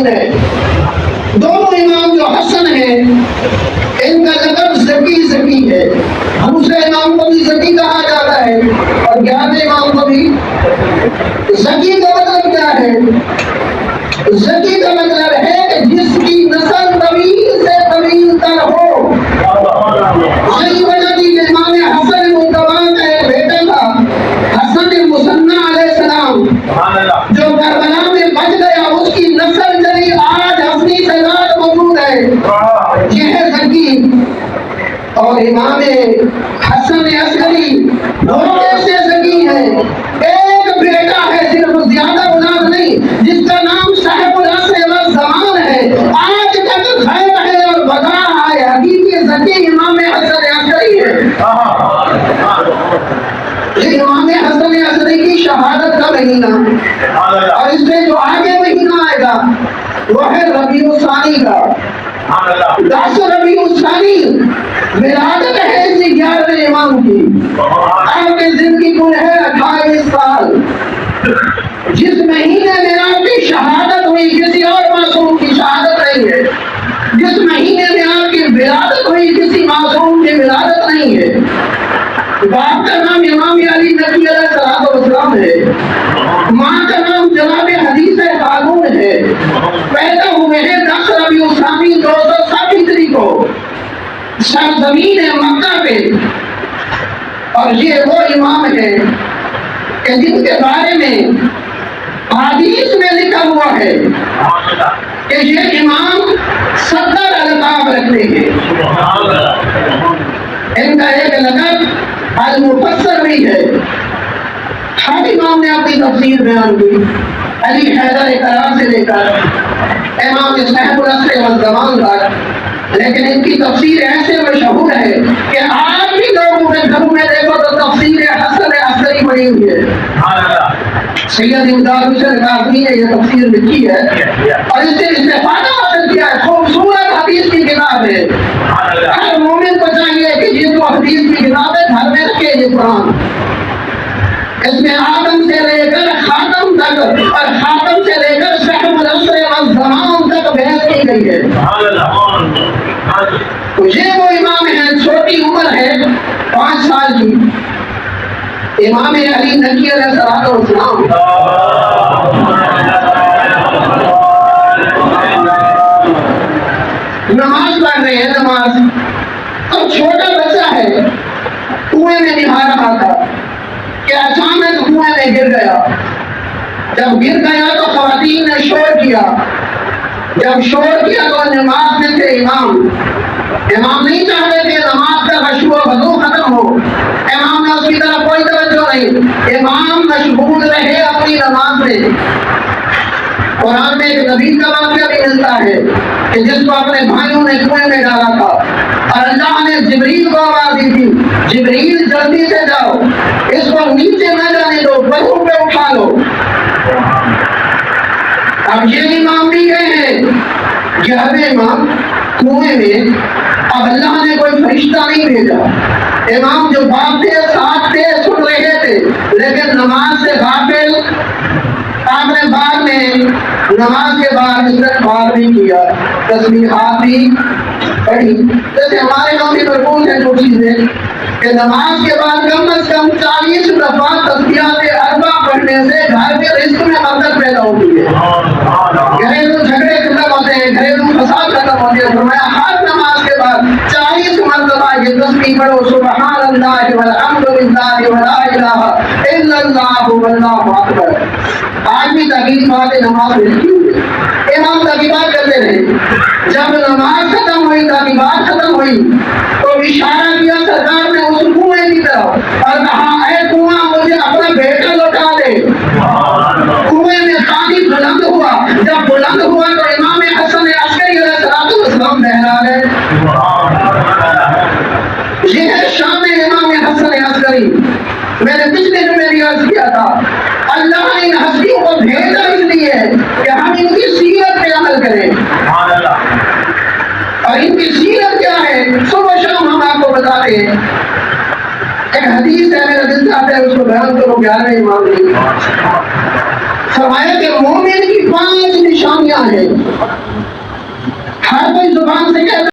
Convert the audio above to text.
حسین ہے، دونوں امام جو حسن ہیں ان کا لقب زکی ہے. دوسرے امام کو بھی زکی کہا جاتا ہے اور 11ویں امام کو بھی. زکی کا مطلب کیا ہے؟ زکی کا مطلب ہے کہ جس کی نسل طویل سے طویل تر ہو. یہی وجہ تھی کہ امام حسن مجتبی کا ایک بیٹا تھا حسن المثنی علیہ السلام جو کربلا میں بچ گیا، اس کی نسل چلی آج حسنی تعداد موجود ہے. یہ ہے زکی. اور امام حسن عسکری دونوں ایسے زکی ہیں. ایک بیٹا ہے صرف، زیادہ اولاد نہیں، جس کا نام صاحب العصر والزمان ہے، آج تک خیر ہے اور بقا ہے. حقیقی زکی امام حسن عسکری ہے. یہ امام حسن عسکری کی شہادت کا مہینہ، اور اس میں جو آگے مہینہ آئے گا وہ ہے ربیع الثانی کا. 10 ربیع الثانی ولادت ہے اس 11ویں امام کی. آپ کی زندگی کل ہے 28 سال. جس مہینے میں آپ کی شہادت ہوئی کسی اور معصوم کی شہادت نہیں ہے. جس مہینے میں آپ کی ولادت ہوئی کسی معصوم کی ولادت نہیں ہے. باپ کا نام امام علی نبی علیہ السلام ہے. ماں کا نام جناب حدیث خاتون ہے. پیدا ہوئے ہیں 10 ربیع الثانی 260 ہجری کو سرزمین مکہ پہ. اور یہ وہ امام ہے کہ جن کے بارے میں حدیث میں لکھا ہوا ہے کہ یہ امام 70 القاب رکھتے ہیں. ان کا ایک لقب المفسر بھی ہے. ہر امام نے اپنی تفسیر بیان کی، علی حیدر کرار سے لے کر امام صاحب العصر والزمان تک. لیکن ان کی تفسیر ایسے مشہور ہے کہ آج بھی لوگوں کے گھروں میں دیکھو تو تفسیر حسن عسکری پڑی ہوئی ہے. سید امداد حسین کاظمی نے یہ تفسیر لکھی ہے اور اس سے استفادہ حاصل کیا ہے. خوبصورت حدیث کی کتاب ہے. ہر مومن کو چاہیے کہ یہ جو حدیث کی کتاب ہے گھر میں رکھے. یہ قرآن اس میں آدم سے لے کر خاتم تک اور خاتم سے لے کر صاحب العصر والزمان تک بحث کی گئی ہے. تو یہ وہ امام ہے، چھوٹی عمر ہے 5 سال کی. امام علی نبی علیہ السلام نماز پڑھ رہے ہیں. نماز اب چھوٹا بچہ ہے، کنویں میں نہا رہا تھا کہ اچانک کنویں میں گر گیا. جب گر گیا تو خواتین نے شور کیا. جب شور کیا تو نماز میں تھے امام نہیں چاہتے کہ نماز کا خشوع و خضوع ختم ہو. امام نے اس کی طرف کوئی توجہ نہیں. امام مشغول رہے اپنی نماز میں. قرآن میں ایک نبی کا واقعہ بھی ملتا ہے کہ جس کو اپنے بھائیوں نے کنویں میں ڈالا تھا اور اللہ نے جبریل کو آواز دی تھی، جبریل جلدی سے جاؤ، اس کو نیچے نہ جانے دو، بہو پہ اٹھا لو. اب یہ امام بھی گئے ہیں 11ویں امام کنویں میں. اب اللہ نے کوئی فرشتہ نہیں بھیجا. امام جو باپ تھے ساتھ تھے، سن رہے تھے، لیکن نماز سے غافل. آپ نے بعد میں نماز کے بعد استغفار بھی کیا، تسبیحات بھی پڑھی. جیسے ہمارے یہاں بھی مرکوز ہے جو چیزیں کہ نماز کے بعد کم از کم 40 دفعہ تسبیحات اربع پڑھنے سے گھر کے رزق میں برکت پیدا ہوتی ہے. گھریلو جھگڑے ختم ہوتے ہیں، گھریلو فساد ختم ہوتے ہیں. فرمایا ہر نماز کے بعد 40 مرتبہ یہ تسبیح پڑھو، سبحان اللہ والحمد للہ ولا الہ الا اللہ واللہ اکبر. آج بھی تحقیقات نماز میں لکھی ہوئی ہے. امام تحقیقات کرتے رہے. جب نماز ختم ہوئی، تحقیقات ختم ہوئی تو اشارہ کیا سرکار نے اس کنویں کی طرف اور کہا اے کنواں مجھے اپنا بیٹا لوٹا دے. کنویں میں پانی بلند ہوا. جب بلند ہوا تو امام حسن عسکری علیہ السلام بہرا گئے. یہ ہے شان امام حسن عسکری. میں نے پچھلے جمعے بھی عرض کیا تھا اللہ نے ان ہستیوں کو بھیجا اس لیے کہ ہم ان کی سیرت پہ عمل کریں. اور ان کی سیرت کیا ہے صبح شام ہم آپ کو بتاتے ہیں. ایک حدیث ہے، میرا دل چاہتا ہے اس کو بیان کرو. 11ویں امام نے فرمایا کہ مومن کی 5 نشانیاں دنیا ہے. ہر کوئی زبان سے کہتا